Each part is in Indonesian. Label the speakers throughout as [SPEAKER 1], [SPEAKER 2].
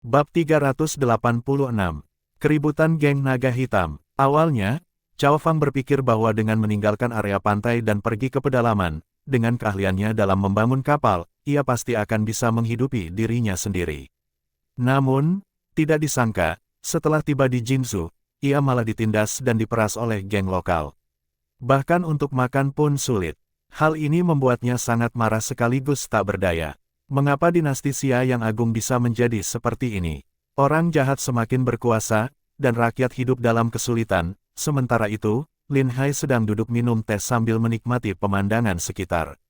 [SPEAKER 1] Bab 386. Keributan geng naga hitam. Awalnya, Cao Fang berpikir bahwa dengan meninggalkan area pantai dan pergi ke pedalaman, dengan keahliannya dalam membangun kapal, ia pasti akan bisa menghidupi dirinya sendiri. Namun, tidak disangka, setelah tiba di Jinzhou, ia malah ditindas dan diperas oleh geng lokal. Bahkan untuk makan pun sulit. Hal ini membuatnya sangat marah sekaligus tak berdaya. Mengapa dinasti Xia yang agung bisa menjadi seperti ini? Orang jahat semakin berkuasa, dan rakyat hidup dalam kesulitan. Sementara itu, Lin Hai sedang duduk minum teh sambil menikmati pemandangan sekitar.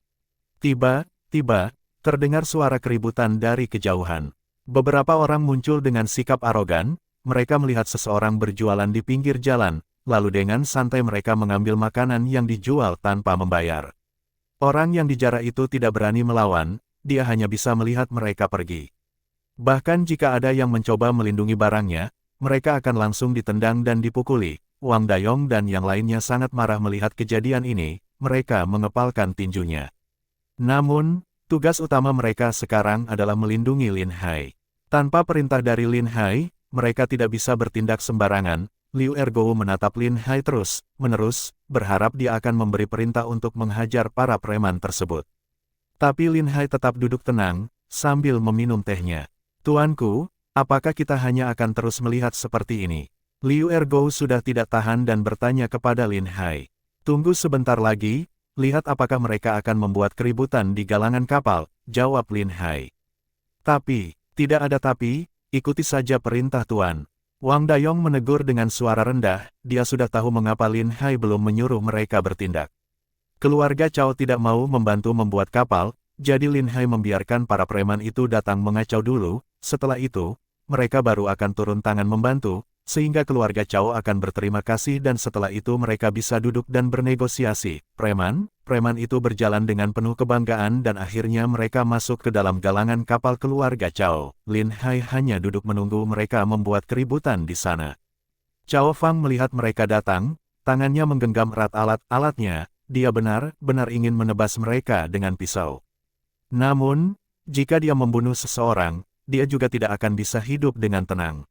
[SPEAKER 1] Tiba-tiba, terdengar suara keributan dari kejauhan. Beberapa orang muncul dengan sikap arogan, mereka melihat seseorang berjualan di pinggir jalan, lalu dengan santai mereka mengambil makanan yang dijual tanpa membayar. Orang yang dijarah itu tidak berani melawan, dia hanya bisa melihat mereka pergi. Bahkan jika ada yang mencoba melindungi barangnya, mereka akan langsung ditendang dan dipukuli. Wang Dayong dan yang lainnya sangat marah melihat kejadian ini, mereka mengepalkan tinjunya. Namun, tugas utama mereka sekarang adalah melindungi Lin Hai. Tanpa perintah dari Lin Hai, mereka tidak bisa bertindak sembarangan. Liu Ergou menatap Lin Hai terus-menerus, berharap dia akan memberi perintah untuk menghajar para preman tersebut. Tapi Lin Hai tetap duduk tenang, sambil meminum tehnya. Tuanku, apakah kita hanya akan terus melihat seperti ini? Liu Ergou sudah tidak tahan dan bertanya kepada Lin Hai. Tunggu sebentar lagi, lihat apakah mereka akan membuat keributan di galangan kapal, jawab Lin Hai. Tapi, tidak ada tapi, ikuti saja perintah Tuan. Wang Dayong menegur dengan suara rendah, dia sudah tahu mengapa Lin Hai belum menyuruh mereka bertindak. Keluarga Cao tidak mau membantu membuat kapal, jadi Lin Hai membiarkan para preman itu datang mengacau dulu, setelah itu, mereka baru akan turun tangan membantu, sehingga keluarga Cao akan berterima kasih dan setelah itu mereka bisa duduk dan bernegosiasi. Preman itu berjalan dengan penuh kebanggaan dan akhirnya mereka masuk ke dalam galangan kapal keluarga Cao. Lin Hai hanya duduk menunggu mereka membuat keributan di sana. Cao Fang melihat mereka datang, tangannya menggenggam erat alat-alatnya. Dia benar-benar ingin menebas mereka dengan pisau. Namun, jika dia membunuh seseorang, dia juga tidak akan bisa hidup dengan tenang.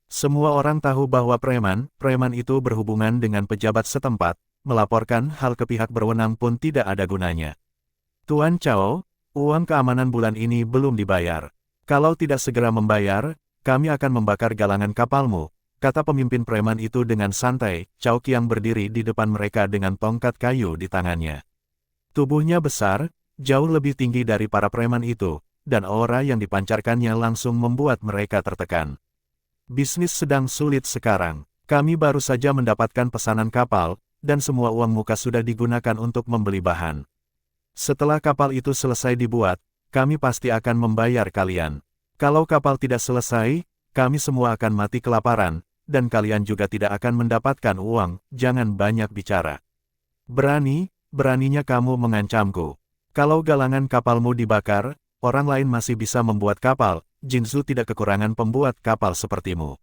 [SPEAKER 1] Semua orang tahu bahwa preman itu berhubungan dengan pejabat setempat, melaporkan hal ke pihak berwenang pun tidak ada gunanya. Tuan Cao, uang keamanan bulan ini belum dibayar. Kalau tidak segera membayar, kami akan membakar galangan kapalmu, kata pemimpin preman itu dengan santai. Cao Qiang berdiri di depan mereka dengan tongkat kayu di tangannya. Tubuhnya besar, jauh lebih tinggi dari para preman itu, dan aura yang dipancarkannya langsung membuat mereka tertekan. Bisnis sedang sulit sekarang. Kami baru saja mendapatkan pesanan kapal, dan semua uang muka sudah digunakan untuk membeli bahan. Setelah kapal itu selesai dibuat, kami pasti akan membayar kalian. Kalau kapal tidak selesai, kami semua akan mati kelaparan, dan kalian juga tidak akan mendapatkan uang. Jangan banyak bicara. Beraninya kamu mengancamku. Kalau galangan kapalmu dibakar, orang lain masih bisa membuat kapal. Jinzhou tidak kekurangan pembuat kapal sepertimu.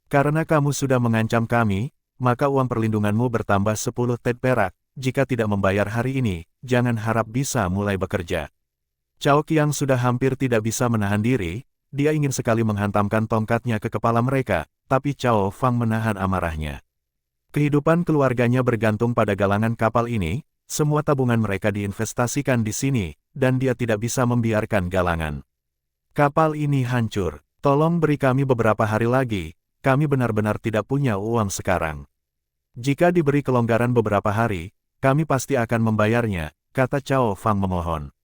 [SPEAKER 1] Karena kamu sudah mengancam kami, maka uang perlindunganmu bertambah 10 TED perak. Jika tidak membayar hari ini, jangan harap bisa mulai bekerja. Cao Qiang sudah hampir tidak bisa menahan diri. Dia ingin sekali menghantamkan tongkatnya ke kepala mereka, tapi Cao Fang menahan amarahnya. Kehidupan keluarganya bergantung pada galangan kapal ini, semua tabungan mereka diinvestasikan di sini, dan dia tidak bisa membiarkan galangan kapal ini hancur. Tolong beri kami beberapa hari lagi, kami benar-benar tidak punya uang sekarang. Jika diberi kelonggaran beberapa hari, kami pasti akan membayarnya, kata Cao Fang memohon.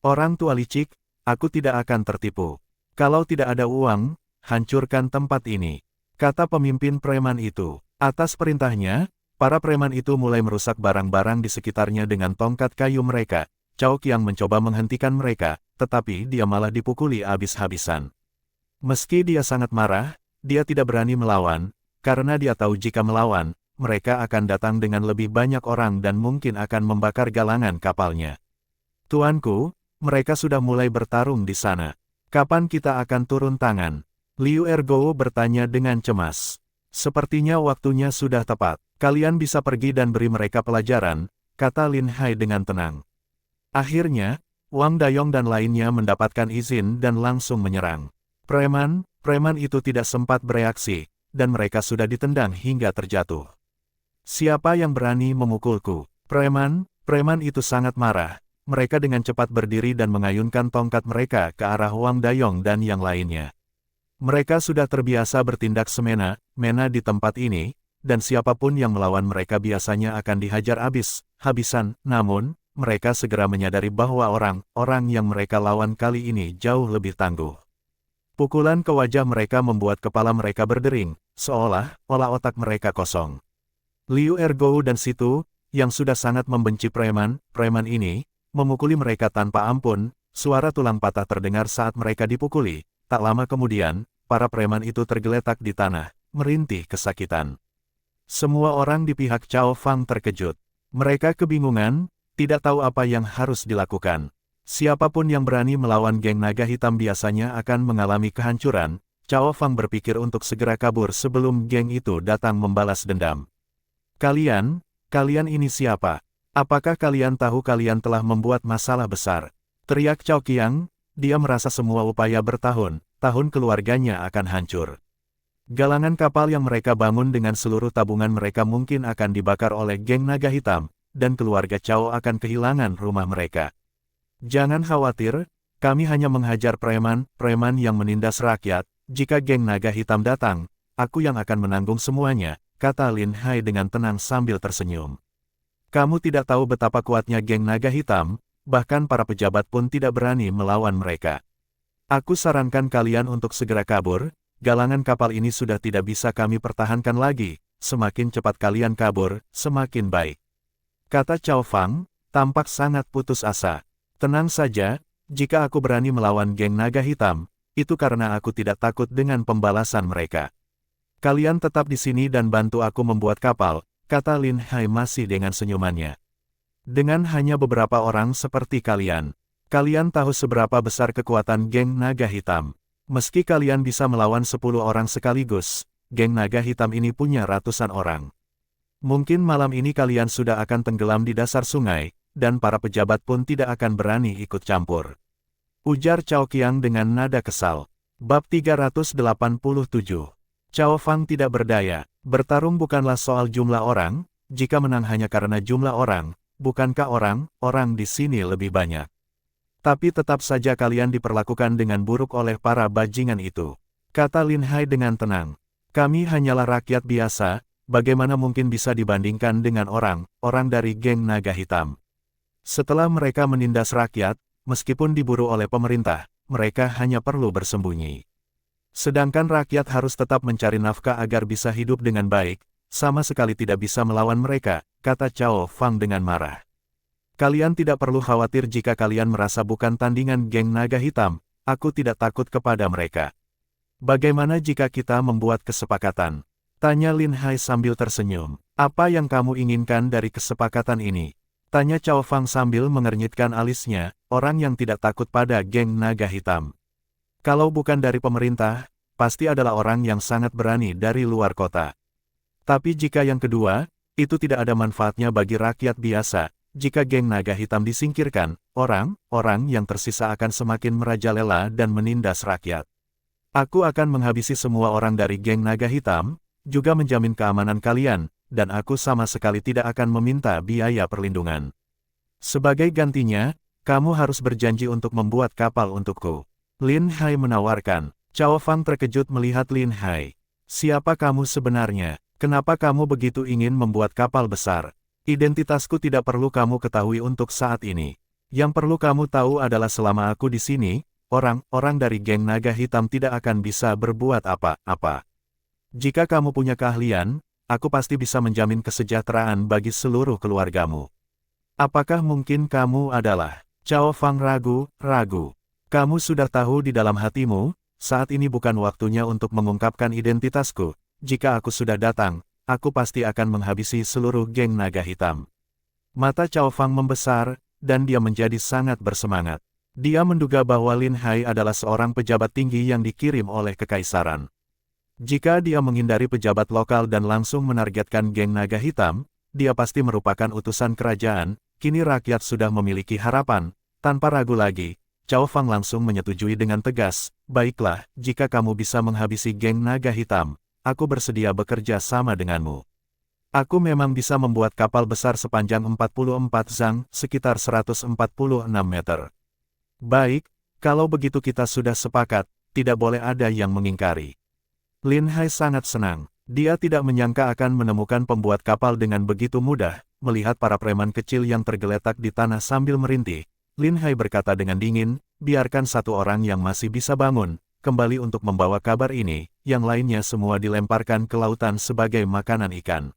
[SPEAKER 1] Orang tua licik, aku tidak akan tertipu. Kalau tidak ada uang, hancurkan tempat ini, kata pemimpin preman itu. Atas perintahnya, para preman itu mulai merusak barang-barang di sekitarnya dengan tongkat kayu mereka. Cao Qiang mencoba menghentikan mereka, tetapi dia malah dipukuli habis-habisan. Meski dia sangat marah, dia tidak berani melawan, karena dia tahu jika melawan, mereka akan datang dengan lebih banyak orang dan mungkin akan membakar galangan kapalnya. Tuanku, mereka sudah mulai bertarung di sana. Kapan kita akan turun tangan? Liu Ergou bertanya dengan cemas. Sepertinya waktunya sudah tepat. Kalian bisa pergi dan beri mereka pelajaran, kata Lin Hai dengan tenang. Akhirnya, Wang Dayong dan lainnya mendapatkan izin dan langsung menyerang. Preman itu tidak sempat bereaksi, dan mereka sudah ditendang hingga terjatuh. Siapa yang berani memukulku? Preman itu sangat marah. Mereka dengan cepat berdiri dan mengayunkan tongkat mereka ke arah Wang Dayong dan yang lainnya. Mereka sudah terbiasa bertindak semena-mena di tempat ini, dan siapapun yang melawan mereka biasanya akan dihajar habis-habisan. Namun, mereka segera menyadari bahwa orang-orang yang mereka lawan kali ini jauh lebih tangguh. Pukulan ke wajah mereka membuat kepala mereka berdering, seolah-olah otak mereka kosong. Liu Ergou dan Situ, yang sudah sangat membenci preman ini, memukuli mereka tanpa ampun. Suara tulang patah terdengar saat mereka dipukuli. Tak lama kemudian, para preman itu tergeletak di tanah, merintih kesakitan. Semua orang di pihak Cao Fang terkejut. Mereka kebingungan, tidak tahu apa yang harus dilakukan. Siapapun yang berani melawan geng naga hitam biasanya akan mengalami kehancuran. Cao Fang berpikir untuk segera kabur sebelum geng itu datang membalas dendam. Kalian ini siapa? Apakah kalian tahu kalian telah membuat masalah besar? Teriak Cao Qiang, dia merasa semua upaya bertahun-tahun keluarganya akan hancur. Galangan kapal yang mereka bangun dengan seluruh tabungan mereka mungkin akan dibakar oleh geng naga hitam, dan keluarga Cao akan kehilangan rumah mereka. Jangan khawatir, kami hanya menghajar preman yang menindas rakyat. Jika geng naga hitam datang, aku yang akan menanggung semuanya, kata Lin Hai dengan tenang sambil tersenyum. Kamu tidak tahu betapa kuatnya geng naga hitam, bahkan para pejabat pun tidak berani melawan mereka. Aku sarankan kalian untuk segera kabur, galangan kapal ini sudah tidak bisa kami pertahankan lagi, semakin cepat kalian kabur, semakin baik. Kata Cao Fang, tampak sangat putus asa. Tenang saja, jika aku berani melawan geng naga hitam, itu karena aku tidak takut dengan pembalasan mereka. Kalian tetap di sini dan bantu aku membuat kapal, kata Lin Hai masih dengan senyumannya. Dengan hanya beberapa orang seperti kalian tahu seberapa besar kekuatan geng naga hitam. Meski kalian bisa melawan 10 orang sekaligus, geng naga hitam ini punya ratusan orang. Mungkin malam ini kalian sudah akan tenggelam di dasar sungai, dan para pejabat pun tidak akan berani ikut campur. Ujar Cao Qiang dengan nada kesal. Bab 387. Cao Fang tidak berdaya. Bertarung bukanlah soal jumlah orang, jika menang hanya karena jumlah orang, bukankah orang di sini lebih banyak? Tapi tetap saja kalian diperlakukan dengan buruk oleh para bajingan itu. Kata Lin Hai dengan tenang. Kami hanyalah rakyat biasa, bagaimana mungkin bisa dibandingkan dengan orang dari geng naga hitam. Setelah mereka menindas rakyat, meskipun diburu oleh pemerintah, mereka hanya perlu bersembunyi. Sedangkan rakyat harus tetap mencari nafkah agar bisa hidup dengan baik, sama sekali tidak bisa melawan mereka, kata Cao Fang dengan marah. Kalian tidak perlu khawatir jika kalian merasa bukan tandingan geng naga hitam, aku tidak takut kepada mereka. Bagaimana jika kita membuat kesepakatan? Tanya Lin Hai sambil tersenyum. Apa yang kamu inginkan dari kesepakatan ini? Tanya Cao Fang sambil mengernyitkan alisnya, orang yang tidak takut pada geng naga hitam. Kalau bukan dari pemerintah, pasti adalah orang yang sangat berani dari luar kota. Tapi jika yang kedua, itu tidak ada manfaatnya bagi rakyat biasa. Jika geng naga hitam disingkirkan, orang yang tersisa akan semakin merajalela dan menindas rakyat. Aku akan menghabisi semua orang dari geng naga hitam, juga menjamin keamanan kalian, dan aku sama sekali tidak akan meminta biaya perlindungan. Sebagai gantinya, kamu harus berjanji untuk membuat kapal untukku. Lin Hai menawarkan. Cao Fang terkejut melihat Lin Hai. Siapa kamu sebenarnya? Kenapa kamu begitu ingin membuat kapal besar? Identitasku tidak perlu kamu ketahui untuk saat ini. Yang perlu kamu tahu adalah selama aku di sini, orang dari geng naga hitam tidak akan bisa berbuat apa-apa. Jika kamu punya keahlian, aku pasti bisa menjamin kesejahteraan bagi seluruh keluargamu. Apakah mungkin kamu adalah? Cao Fang ragu. Kamu sudah tahu di dalam hatimu, saat ini bukan waktunya untuk mengungkapkan identitasku. Jika aku sudah datang, aku pasti akan menghabisi seluruh geng naga hitam. Mata Cao Fang membesar, dan dia menjadi sangat bersemangat. Dia menduga bahwa Lin Hai adalah seorang pejabat tinggi yang dikirim oleh kekaisaran. Jika dia menghindari pejabat lokal dan langsung menargetkan geng naga hitam, dia pasti merupakan utusan kerajaan. Kini rakyat sudah memiliki harapan. Tanpa ragu lagi, Cao Fang langsung menyetujui dengan tegas, "Baiklah, jika kamu bisa menghabisi geng naga hitam, aku bersedia bekerja sama denganmu. Aku memang bisa membuat kapal besar sepanjang 44 zang, sekitar 146 meter. Baik, kalau begitu kita sudah sepakat, tidak boleh ada yang mengingkari." Lin Hai sangat senang. Dia tidak menyangka akan menemukan pembuat kapal dengan begitu mudah. Melihat para preman kecil yang tergeletak di tanah sambil merintih, Lin Hai berkata dengan dingin, "Biarkan satu orang yang masih bisa bangun, kembali untuk membawa kabar ini, yang lainnya semua dilemparkan ke lautan sebagai makanan ikan."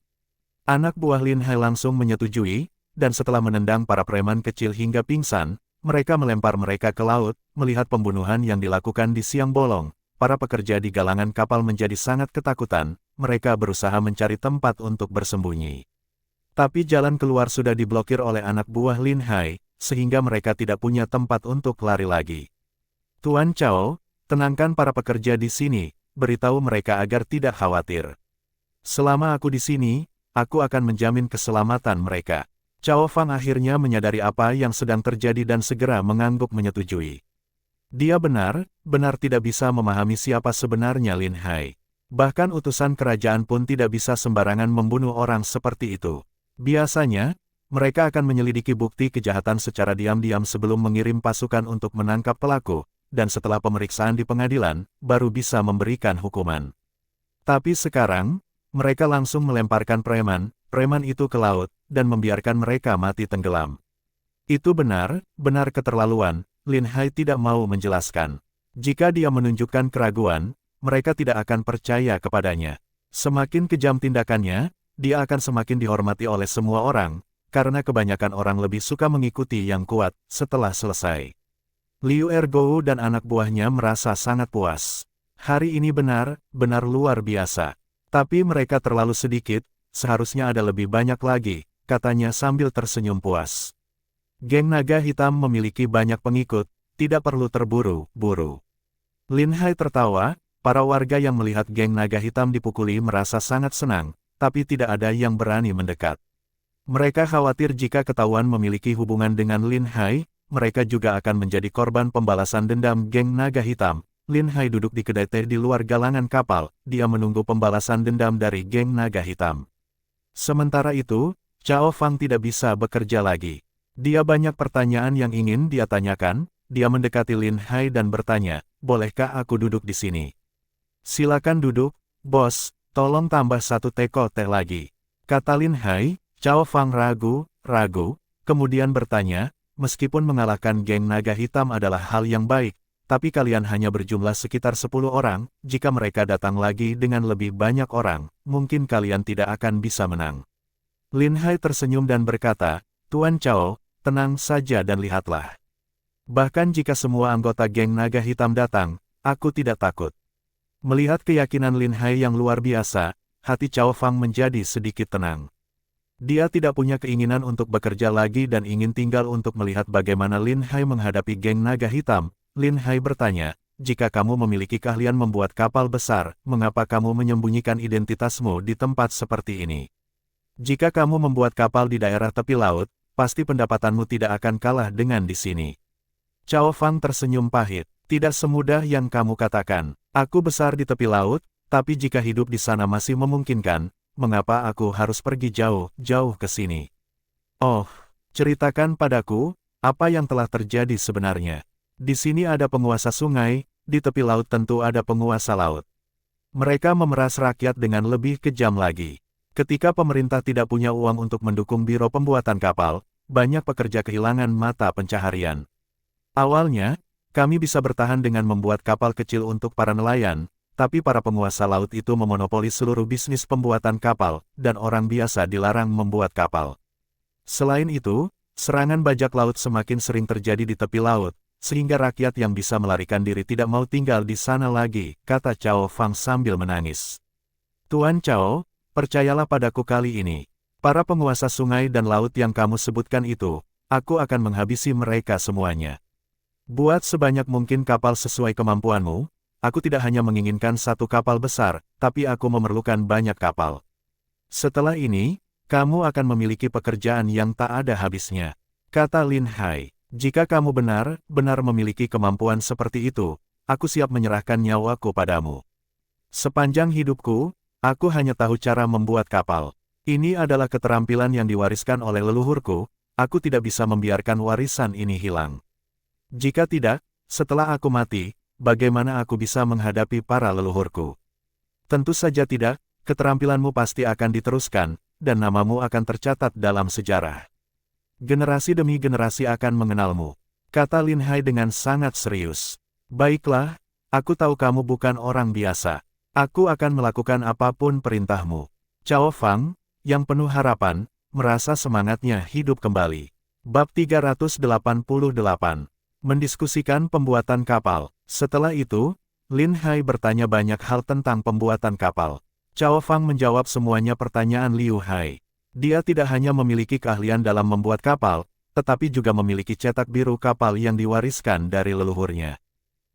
[SPEAKER 1] Anak buah Lin Hai langsung menyetujui, dan setelah menendang para preman kecil hingga pingsan, mereka melempar mereka ke laut. Melihat pembunuhan yang dilakukan di siang bolong, para pekerja di galangan kapal menjadi sangat ketakutan. Mereka berusaha mencari tempat untuk bersembunyi. Tapi jalan keluar sudah diblokir oleh anak buah Lin Hai, sehingga mereka tidak punya tempat untuk lari lagi. "Tuan Cao, tenangkan para pekerja di sini, beritahu mereka agar tidak khawatir. Selama aku di sini, aku akan menjamin keselamatan mereka." Cao Fang akhirnya menyadari apa yang sedang terjadi dan segera mengangguk menyetujui. Dia benar-benar tidak bisa memahami siapa sebenarnya Lin Hai. Bahkan utusan kerajaan pun tidak bisa sembarangan membunuh orang seperti itu. Biasanya, mereka akan menyelidiki bukti kejahatan secara diam-diam sebelum mengirim pasukan untuk menangkap pelaku, dan setelah pemeriksaan di pengadilan, baru bisa memberikan hukuman. Tapi sekarang, mereka langsung melemparkan preman itu ke laut, dan membiarkan mereka mati tenggelam. Itu benar-benar keterlaluan. Lin Hai tidak mau menjelaskan. Jika dia menunjukkan keraguan, mereka tidak akan percaya kepadanya. Semakin kejam tindakannya, dia akan semakin dihormati oleh semua orang, karena kebanyakan orang lebih suka mengikuti yang kuat. Setelah selesai, Liu Ergou dan anak buahnya merasa sangat puas. Hari ini benar-benar luar biasa. Tapi mereka terlalu sedikit, seharusnya ada lebih banyak lagi, katanya sambil tersenyum puas. Geng naga hitam memiliki banyak pengikut, tidak perlu terburu-buru. Lin Hai tertawa. Para warga yang melihat geng naga hitam dipukuli merasa sangat senang, tapi tidak ada yang berani mendekat. Mereka khawatir jika ketahuan memiliki hubungan dengan Lin Hai, mereka juga akan menjadi korban pembalasan dendam geng naga hitam. Lin Hai duduk di kedai teh di luar galangan kapal, dia menunggu pembalasan dendam dari geng naga hitam. Sementara itu, Cao Fang tidak bisa bekerja lagi. Dia banyak pertanyaan yang ingin dia tanyakan. Dia mendekati Lin Hai dan bertanya, "Bolehkah aku duduk di sini?" "Silakan duduk, bos, tolong tambah satu teko teh lagi," kata Lin Hai. Cao Fang ragu, kemudian bertanya, "Meskipun mengalahkan geng naga hitam adalah hal yang baik, tapi kalian hanya berjumlah sekitar 10 orang, jika mereka datang lagi dengan lebih banyak orang, mungkin kalian tidak akan bisa menang." Lin Hai tersenyum dan berkata, "Tuan Cao, tenang saja dan lihatlah. Bahkan jika semua anggota geng naga hitam datang, aku tidak takut." Melihat keyakinan Lin Hai yang luar biasa, hati Cao Fang menjadi sedikit tenang. Dia tidak punya keinginan untuk bekerja lagi dan ingin tinggal untuk melihat bagaimana Lin Hai menghadapi geng naga hitam. Lin Hai bertanya, "Jika kamu memiliki keahlian membuat kapal besar, mengapa kamu menyembunyikan identitasmu di tempat seperti ini? Jika kamu membuat kapal di daerah tepi laut, pasti pendapatanmu tidak akan kalah dengan di sini." Cao Fang tersenyum pahit. "Tidak semudah yang kamu katakan. Aku besar di tepi laut, tapi jika hidup di sana masih memungkinkan, mengapa aku harus pergi jauh-jauh ke sini? Oh, ceritakan padaku, apa yang telah terjadi sebenarnya. Di sini ada penguasa sungai, di tepi laut tentu ada penguasa laut. Mereka memeras rakyat dengan lebih kejam lagi. Ketika pemerintah tidak punya uang untuk mendukung biro pembuatan kapal, banyak pekerja kehilangan mata pencaharian. Awalnya, kami bisa bertahan dengan membuat kapal kecil untuk para nelayan, tapi para penguasa laut itu memonopoli seluruh bisnis pembuatan kapal, dan orang biasa dilarang membuat kapal. Selain itu, serangan bajak laut semakin sering terjadi di tepi laut, sehingga rakyat yang bisa melarikan diri tidak mau tinggal di sana lagi, kata Cao Fang sambil menangis. "Tuan Cao, percayalah padaku kali ini. Para penguasa sungai dan laut yang kamu sebutkan itu, aku akan menghabisi mereka semuanya. Buat sebanyak mungkin kapal sesuai kemampuanmu. Aku tidak hanya menginginkan satu kapal besar, tapi aku memerlukan banyak kapal. Setelah ini, kamu akan memiliki pekerjaan yang tak ada habisnya," kata Lin Hai. Jika kamu benar-benar memiliki kemampuan seperti itu, aku siap menyerahkan nyawaku padamu. Sepanjang hidupku, aku hanya tahu cara membuat kapal. Ini adalah keterampilan yang diwariskan oleh leluhurku, aku tidak bisa membiarkan warisan ini hilang. Jika tidak, setelah aku mati, bagaimana aku bisa menghadapi para leluhurku? Tentu saja tidak, keterampilanmu pasti akan diteruskan, dan namamu akan tercatat dalam sejarah. Generasi demi generasi akan mengenalmu, kata Lin Hai dengan sangat serius. Baiklah, aku tahu kamu bukan orang biasa. Aku akan melakukan apapun perintahmu. Cao Fang, yang penuh harapan, merasa semangatnya hidup kembali. Bab 388. Mendiskusikan pembuatan kapal. Setelah itu, Lin Hai bertanya banyak hal tentang pembuatan kapal. Cao Fang menjawab semuanya pertanyaan Liu Hai. Dia tidak hanya memiliki keahlian dalam membuat kapal, tetapi juga memiliki cetak biru kapal yang diwariskan dari leluhurnya.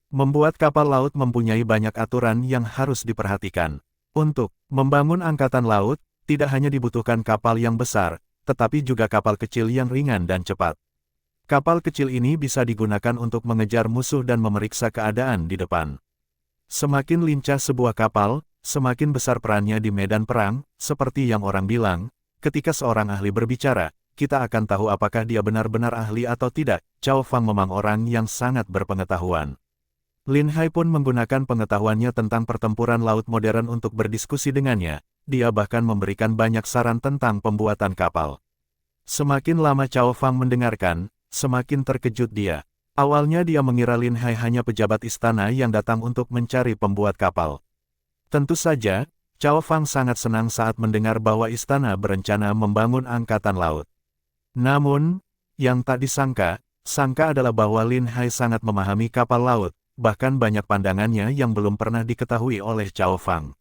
[SPEAKER 1] Membuat kapal laut mempunyai banyak aturan yang harus diperhatikan. Untuk membangun angkatan laut, tidak hanya dibutuhkan kapal yang besar, tetapi juga kapal kecil yang ringan dan cepat. Kapal kecil ini bisa digunakan untuk mengejar musuh dan memeriksa keadaan di depan. Semakin lincah sebuah kapal, semakin besar perannya di medan perang, seperti yang orang bilang, ketika seorang ahli berbicara, kita akan tahu apakah dia benar-benar ahli atau tidak. Cao Fang memang orang yang sangat berpengetahuan. Lin Hai pun menggunakan pengetahuannya tentang pertempuran laut modern untuk berdiskusi dengannya, dia bahkan memberikan banyak saran tentang pembuatan kapal. Semakin lama Cao Fang mendengarkan, semakin terkejut dia. Awalnya dia mengira Lin Hai hanya pejabat istana yang datang untuk mencari pembuat kapal. Tentu saja, Cao Fang sangat senang saat mendengar bahwa istana berencana membangun angkatan laut. Namun, yang tak disangka adalah bahwa Lin Hai sangat memahami kapal laut, bahkan banyak pandangannya yang belum pernah diketahui oleh Cao Fang.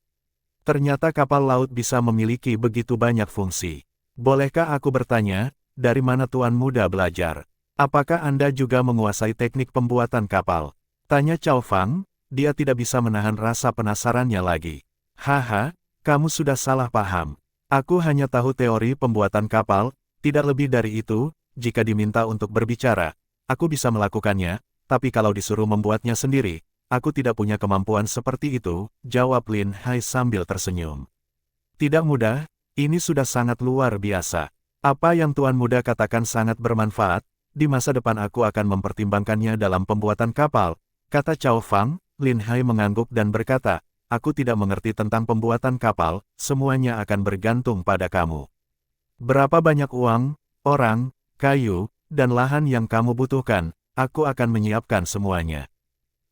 [SPEAKER 1] Ternyata kapal laut bisa memiliki begitu banyak fungsi. Bolehkah aku bertanya, dari mana Tuan Muda belajar? Apakah Anda juga menguasai teknik pembuatan kapal? Tanya Cao Fang, dia tidak bisa menahan rasa penasarannya lagi. Haha, kamu sudah salah paham. Aku hanya tahu teori pembuatan kapal, tidak lebih dari itu. Jika diminta untuk berbicara, aku bisa melakukannya, tapi kalau disuruh membuatnya sendiri, aku tidak punya kemampuan seperti itu, jawab Lin Hai sambil tersenyum. Tidak mudah, ini sudah sangat luar biasa. Apa yang Tuan Muda katakan sangat bermanfaat, di masa depan aku akan mempertimbangkannya dalam pembuatan kapal, kata Cao Fang. Lin Hai mengangguk dan berkata, aku tidak mengerti tentang pembuatan kapal, semuanya akan bergantung pada kamu. Berapa banyak uang, orang, kayu, dan lahan yang kamu butuhkan, aku akan menyiapkan semuanya.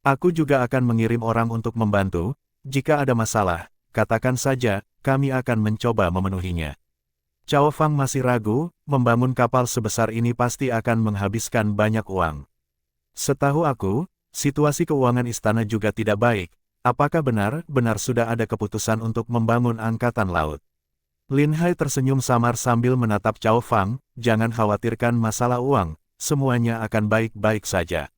[SPEAKER 1] Aku juga akan mengirim orang untuk membantu, jika ada masalah, katakan saja, kami akan mencoba memenuhinya. Cao Fang masih ragu, membangun kapal sebesar ini pasti akan menghabiskan banyak uang. Setahu aku, situasi keuangan istana juga tidak baik. Apakah benar-benar sudah ada keputusan untuk membangun angkatan laut? Lin Hai tersenyum samar sambil menatap Cao Fang, jangan khawatirkan masalah uang, semuanya akan baik-baik saja.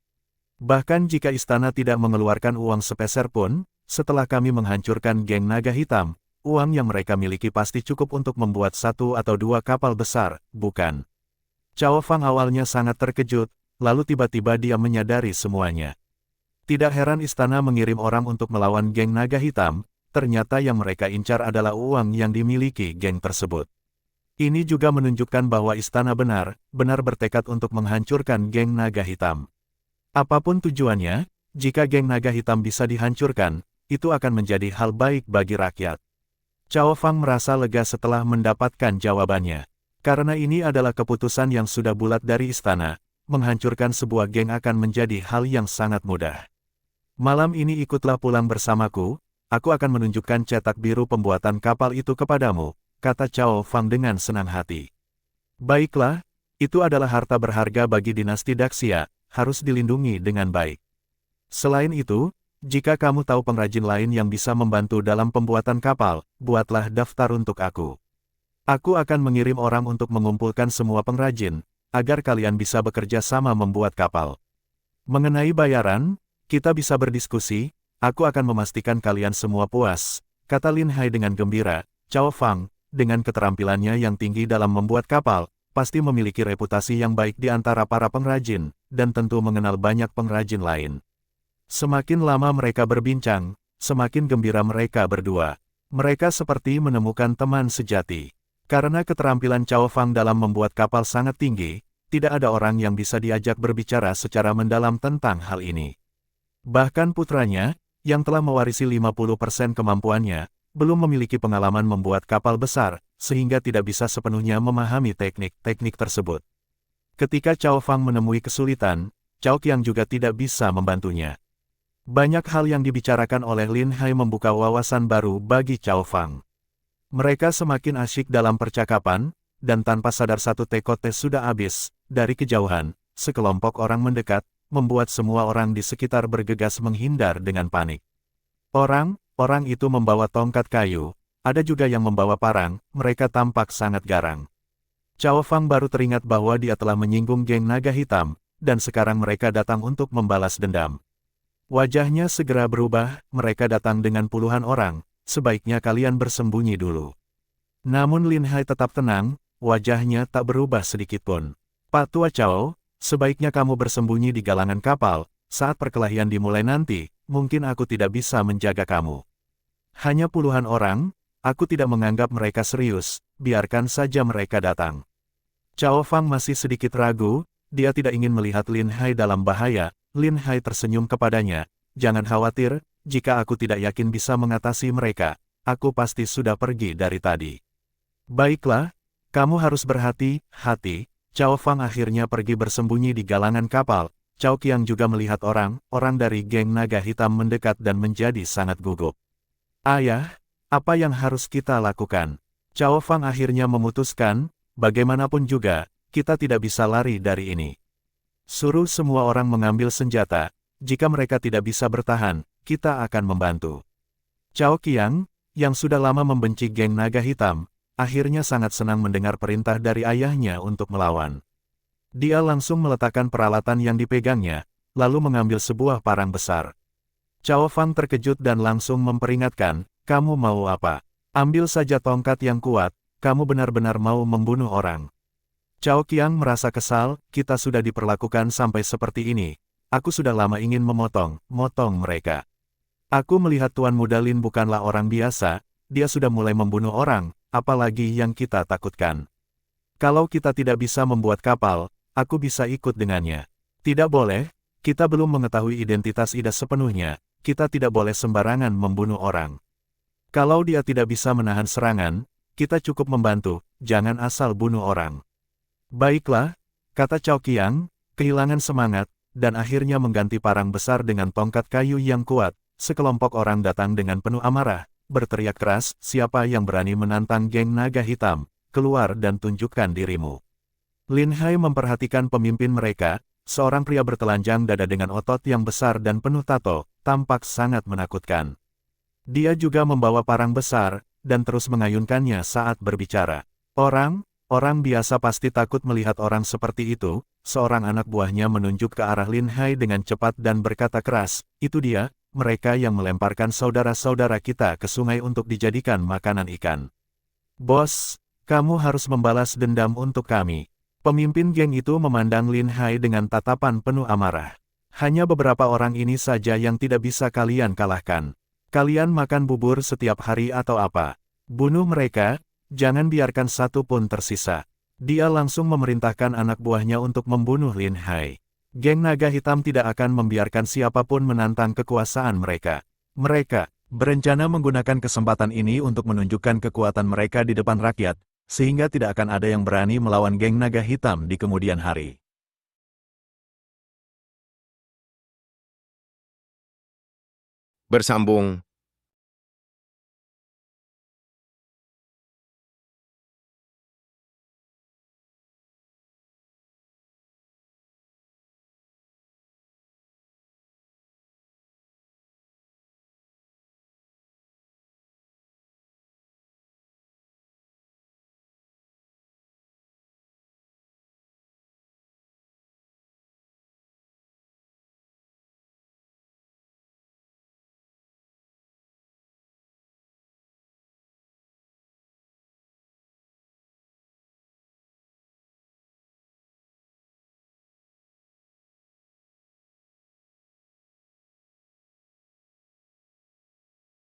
[SPEAKER 1] Bahkan jika istana tidak mengeluarkan uang sepeser pun, setelah kami menghancurkan geng naga hitam, uang yang mereka miliki pasti cukup untuk membuat 1 atau 2 kapal besar, bukan? Cao Fang awalnya sangat terkejut, lalu tiba-tiba dia menyadari semuanya. Tidak heran istana mengirim orang untuk melawan geng naga hitam, ternyata yang mereka incar adalah uang yang dimiliki geng tersebut. Ini juga menunjukkan bahwa istana benar-benar bertekad untuk menghancurkan geng naga hitam. Apapun tujuannya, jika geng naga hitam bisa dihancurkan, itu akan menjadi hal baik bagi rakyat. Cao Fang merasa lega setelah mendapatkan jawabannya. Karena ini adalah keputusan yang sudah bulat dari istana, menghancurkan sebuah geng akan menjadi hal yang sangat mudah. Malam ini ikutlah pulang bersamaku, aku akan menunjukkan cetak biru pembuatan kapal itu kepadamu, kata Cao Fang dengan senang hati. Baiklah, itu adalah harta berharga bagi dinasti Daxia, harus dilindungi dengan baik. Selain itu, jika kamu tahu pengrajin lain yang bisa membantu dalam pembuatan kapal, buatlah daftar untuk aku. Aku akan mengirim orang untuk mengumpulkan semua pengrajin, agar kalian bisa bekerja sama membuat kapal. Mengenai bayaran, kita bisa berdiskusi, aku akan memastikan kalian semua puas, kata Lin Hai dengan gembira. Cao Fang, dengan keterampilannya yang tinggi dalam membuat kapal, pasti memiliki reputasi yang baik di antara para pengrajin, dan tentu mengenal banyak pengrajin lain. Semakin lama mereka berbincang, semakin gembira mereka berdua. Mereka seperti menemukan teman sejati. Karena keterampilan Cao Fang dalam membuat kapal sangat tinggi, tidak ada orang yang bisa diajak berbicara secara mendalam tentang hal ini. Bahkan putranya, yang telah mewarisi 50% kemampuannya, belum memiliki pengalaman membuat kapal besar, sehingga tidak bisa sepenuhnya memahami teknik-teknik tersebut. Ketika Cao Fang menemui kesulitan, Cao Qiang juga tidak bisa membantunya. Banyak hal yang dibicarakan oleh Lin Hai membuka wawasan baru bagi Cao Fang. Mereka semakin asyik dalam percakapan, dan tanpa sadar satu teko teh sudah habis. Dari kejauhan, sekelompok orang mendekat, membuat semua orang di sekitar bergegas menghindar dengan panik. Orang itu membawa tongkat kayu, ada juga yang membawa parang, mereka tampak sangat garang. Cao Fang baru teringat bahwa dia telah menyinggung geng naga hitam, dan sekarang mereka datang untuk membalas dendam. Wajahnya segera berubah, mereka datang dengan puluhan orang, sebaiknya kalian bersembunyi dulu. Namun Lin Hai tetap tenang, wajahnya tak berubah sedikitpun. Pak Tua Cao, sebaiknya kamu bersembunyi di galangan kapal, saat perkelahian dimulai nanti, mungkin aku tidak bisa menjaga kamu. Hanya puluhan orang, aku tidak menganggap mereka serius, biarkan saja mereka datang. Cao Fang masih sedikit ragu, dia tidak ingin melihat Lin Hai dalam bahaya. Lin Hai tersenyum kepadanya, jangan khawatir, jika aku tidak yakin bisa mengatasi mereka, aku pasti sudah pergi dari tadi. Baiklah, kamu harus berhati-hati. Cao Fang akhirnya pergi bersembunyi di galangan kapal. Cao Qiang juga melihat orang dari geng naga hitam mendekat dan menjadi sangat gugup. Ayah, apa yang harus kita lakukan? Cao Fang akhirnya memutuskan, bagaimanapun juga, kita tidak bisa lari dari ini. Suruh semua orang mengambil senjata, jika mereka tidak bisa bertahan, kita akan membantu. Cao Qiang, yang sudah lama membenci geng naga hitam, akhirnya sangat senang mendengar perintah dari ayahnya untuk melawan. Dia langsung meletakkan peralatan yang dipegangnya, lalu mengambil sebuah parang besar. Cao Fang terkejut dan langsung memperingatkan, kamu mau apa? Ambil saja tongkat yang kuat, kamu benar-benar mau membunuh orang. Cao Qiang merasa kesal, kita sudah diperlakukan sampai seperti ini. Aku sudah lama ingin memotong mereka. Aku melihat Tuan Muda Lin bukanlah orang biasa, dia sudah mulai membunuh orang, apalagi yang kita takutkan. Kalau kita tidak bisa membuat kapal, aku bisa ikut dengannya. Tidak boleh, kita belum mengetahui identitas Ida sepenuhnya, kita tidak boleh sembarangan membunuh orang. Kalau dia tidak bisa menahan serangan, kita cukup membantu, jangan asal bunuh orang. Baiklah, kata Cao Qiang, kehilangan semangat, dan akhirnya mengganti parang besar dengan tongkat kayu yang kuat. Sekelompok orang datang dengan penuh amarah, berteriak keras, siapa yang berani menantang geng naga hitam, keluar dan tunjukkan dirimu. Lin Hai memperhatikan pemimpin mereka, seorang pria bertelanjang dada dengan otot yang besar dan penuh tato, tampak sangat menakutkan. Dia juga membawa parang besar, dan terus mengayunkannya saat berbicara. Orang biasa pasti takut melihat orang seperti itu. Seorang anak buahnya menunjuk ke arah Lin Hai dengan cepat dan berkata keras, itu dia, mereka yang melemparkan saudara-saudara kita ke sungai untuk dijadikan makanan ikan. Bos, kamu harus membalas dendam untuk kami. Pemimpin geng itu memandang Lin Hai dengan tatapan penuh amarah. Hanya beberapa orang ini saja yang tidak bisa kalian kalahkan. Kalian makan bubur setiap hari atau apa? Bunuh mereka, jangan biarkan satu pun tersisa. Dia langsung memerintahkan anak buahnya untuk membunuh Lin Hai. Geng naga hitam tidak akan membiarkan siapapun menantang kekuasaan mereka. Mereka berencana menggunakan kesempatan ini untuk menunjukkan kekuatan mereka di depan rakyat, sehingga tidak akan ada yang berani melawan geng naga hitam di kemudian hari.
[SPEAKER 2] Bersambung